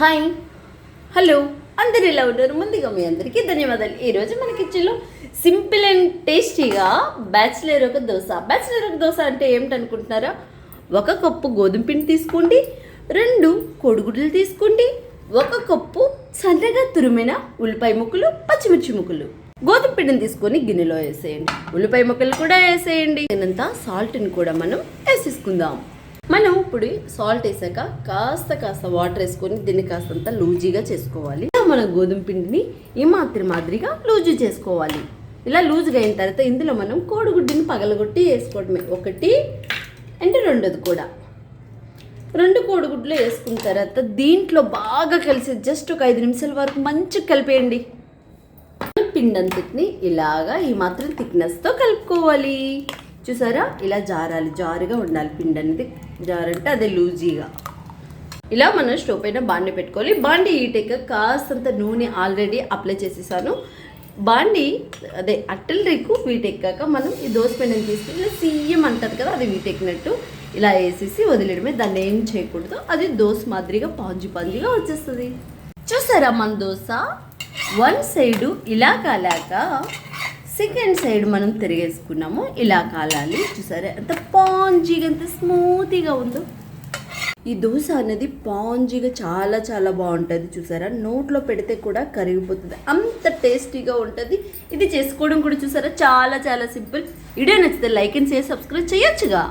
Hi hello అందరు ఎలా ఉన్నారు? ముందుగా మీ అందరికీ ధన్యవాదాలు. ఈరోజు మన కిచెన్లో సింపుల్ అండ్ టేస్టీగా బ్యాచిలర్ ఒక దోశ అంటే ఏమిటనుకుంటున్నారా? 1 కప్పు గోధుమ పిండి తీసుకోండి, 2 కోడిగుడ్లు తీసుకోండి, 1 కప్పు సన్నగా తురిమిన ఉల్లిపాయ ముక్కలు, పచ్చిమిర్చి ముక్కలు. గోధుమ పిండిని తీసుకొని గిన్నెలో వేసేయండి, ఉల్లిపాయ ముక్కలు కూడా వేసేయండి. దీనంతా సాల్ట్ని కూడా మనం వేసేసుకుందాం. మనం ఇప్పుడు సాల్ట్ వేసాక కాస్త వాటర్ వేసుకొని దీన్ని కాస్తంత లూజీగా చేసుకోవాలి. మనం గోధుమ పిండిని ఈ మాదిరిగా లూజీ చేసుకోవాలి. ఇలా లూజుగా అయిన తర్వాత ఇందులో మనం కోడిగుడ్డుని పగలగొట్టి వేసుకోవడమే. 1 అండ్ 2 కూడా 2 కోడిగుడ్లు వేసుకున్న తర్వాత దీంట్లో బాగా కలిసి జస్ట్ ఒక 5 నిమిషాల వరకు మంచిగా కలిపేయండి. పిండి అంతటిని ఇలాగా ఈ మాత్రం థిక్నెస్తో కలుపుకోవాలి. చూసారా, ఇలా జారుగా ఉండాలి. పిండి అనేది జారంటే అదే లూజీగా. ఇలా మనం స్టవ్ పైన బాండి పెట్టుకోవాలి. బాండి హీట్ కాస్తంత నూనె ఆల్రెడీ అప్లై చేసేసాను. బాండి అట్టలు రేకు వీటెక్కాక మనం ఈ దోశ పిండిని తీసుకుని ఇలా సీఎం అంటారు కదా, అది వీటెక్కినట్టు ఇలా వేసేసి వదిలేయడమే. దాన్ని ఏం చేయకూడదు, అది దోశ మాదిరిగా పాంజిగా వచ్చేస్తుంది. చూసారా, మన దోశ 1 సైడు ఇలా కాలాక సెకండ్ సైడ్ మనం తిరిగేసుకున్నాము. ఇలా కాలాలి. చూసారా ఎంత పాంజీగా, ఎంత స్మూత్గా ఉందో. ఈ దోశ అనేది పాంజీగా చాలా బాగుంటుంది. చూసారా, నోట్లో పెడితే కూడా కరిగిపోతుంది, అంత టేస్టీగా ఉంటుంది. ఇది చేసుకోవడం కూడా చూసారా చాలా సింపుల్. వీడియో నచ్చితే లైక్ అండ్ షేర్, సబ్స్క్రైబ్ చేయొచ్చుగా.